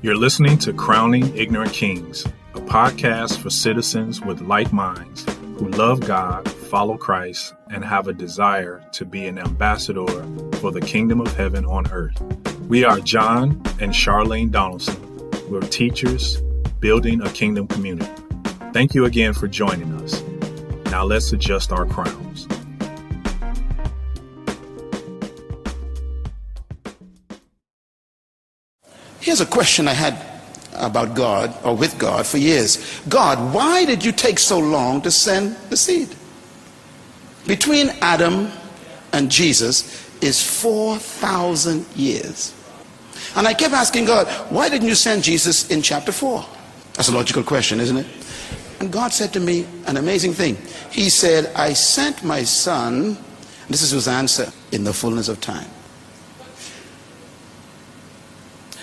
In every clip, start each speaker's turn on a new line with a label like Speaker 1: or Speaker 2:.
Speaker 1: You're listening to Crowning Ignorant Kings, a podcast for citizens with like minds who love God, follow Christ, and have a desire to be an ambassador for the kingdom of heaven on earth. We are John and Charlene Donelson. We're teachers building a kingdom community. Thank you again for joining us. Now let's adjust our crowns.
Speaker 2: Here's a question I had about God, or with God, for years. God, why did you take so long to send the seed? Between Adam and Jesus is 4,000 years. And I kept asking God, why didn't you send Jesus in chapter 4? That's a logical question, isn't it? And God said to me an amazing thing. He said, I sent my son, this is his answer, in the fullness of time.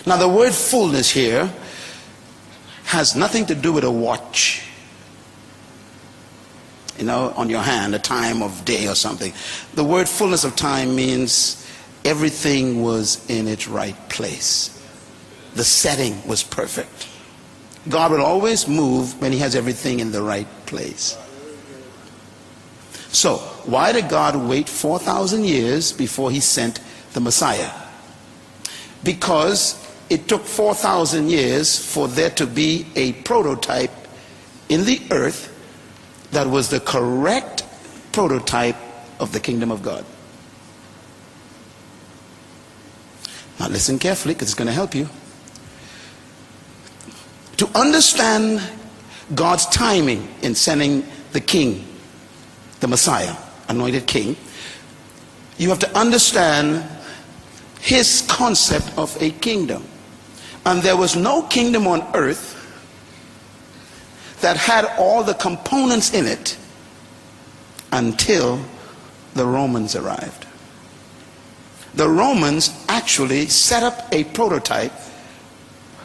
Speaker 2: Now the word fullness here has nothing to do with a watch, on your hand, a time of day or something. The word fullness of time means everything was in its right place. The setting was perfect. God will always move when he has everything in the right place. So why did God wait 4,000 years before he sent the Messiah? Because it took 4,000 years for there to be a prototype in the earth that was the correct prototype of the kingdom of God. Now listen carefully, because it's going to help you. To understand God's timing in sending the king, the Messiah, anointed king, you have to understand his concept of a kingdom. And there was no kingdom on earth that had all the components in it until the Romans arrived. The Romans actually set up a prototype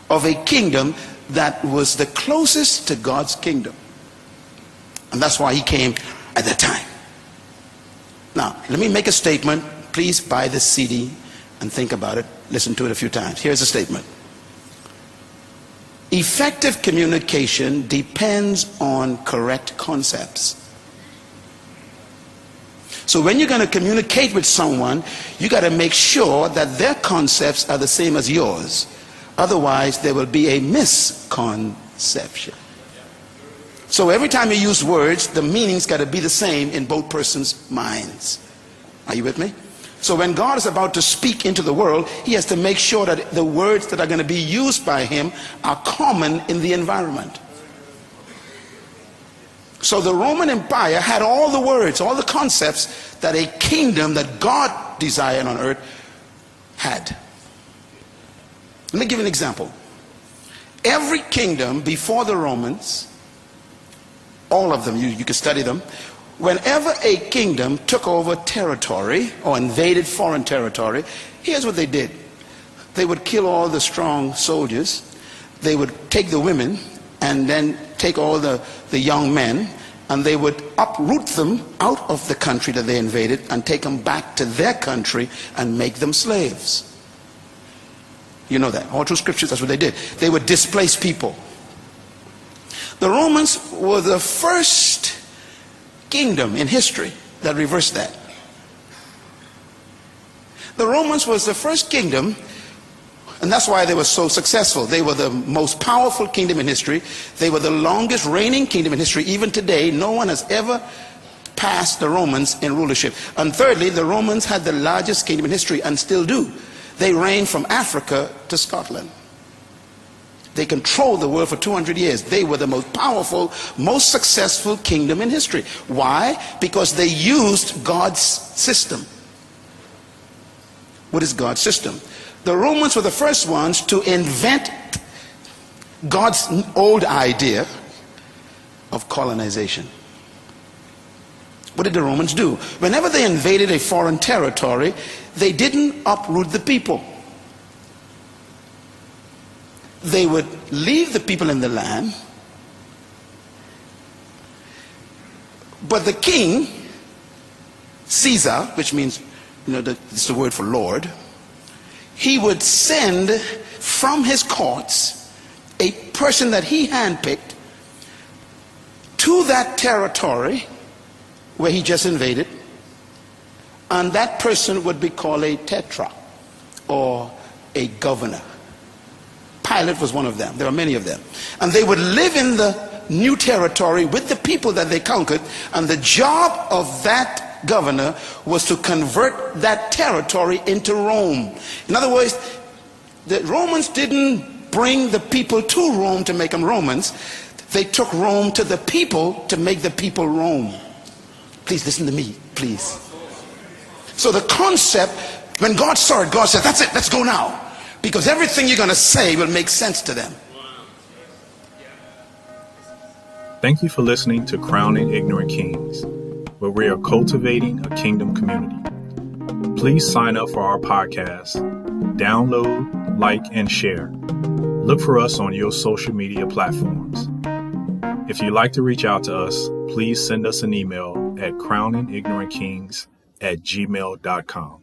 Speaker 2: of a kingdom that was the closest to God's kingdom. And that's why he came at that time. Now, let me make a statement. Please buy this CD and think about it. Listen to it a few times. Here's a statement. Effective communication depends on correct concepts. So when you're going to communicate with someone, you got to make sure that their concepts are the same as yours. Otherwise, there will be a misconception. So every time you use words, the meaning's got to be the same in both persons' minds. Are you with me? So when God is about to speak into the world, he has to make sure that the words that are going to be used by him are common in the environment. So the Roman Empire had all the words, all the concepts that a kingdom that God desired on earth had. Let me give you an example. Every kingdom before the Romans, all of them, you can study them, whenever a kingdom took over territory or invaded foreign territory, here's what they did. They would kill all the strong soldiers. They would take the women and then take all the young men, and they would uproot them out of the country that they invaded and take them back to their country and make them slaves. You know that. All through scriptures, that's what they did. They would displace people. The Romans were the first kingdom in history that reversed that. The Romans was the first kingdom, and that's why they were so successful. They were the most powerful kingdom in history. They were the longest reigning kingdom in history. Even today, no one has ever passed the Romans in rulership. And thirdly, the Romans had the largest kingdom in history and still do. They reigned from Africa to Scotland. They controlled the world for 200 years. They were the most powerful, most successful kingdom in history. Why? Because they used God's system. What is God's system? The Romans were the first ones to invent God's old idea of colonization. What did the Romans do? Whenever they invaded a foreign territory, they didn't uproot the people. They would leave the people in the land, but the king, Caesar, which means, it's the word for Lord, he would send from his courts a person that he handpicked to that territory where he just invaded, and that person would be called a tetrarch or a governor. Pilate was one of them. There are many of them. And they would live in the new territory with the people that they conquered, and the job of that governor was to convert that territory into Rome. In other words, the Romans didn't bring the people to Rome to make them Romans. They took Rome to the people to make the people Rome. Please listen to me, please. So the concept, when God saw it, God said, that's it, let's go now. Because everything you're going to say will make sense to them.
Speaker 1: Thank you for listening to Crowning Ignorant Kings, where we are cultivating a kingdom community. Please sign up for our podcast, download, like, and share. Look for us on your social media platforms. If you'd like to reach out to us, please send us an email at crowninignorantkings@gmail.com.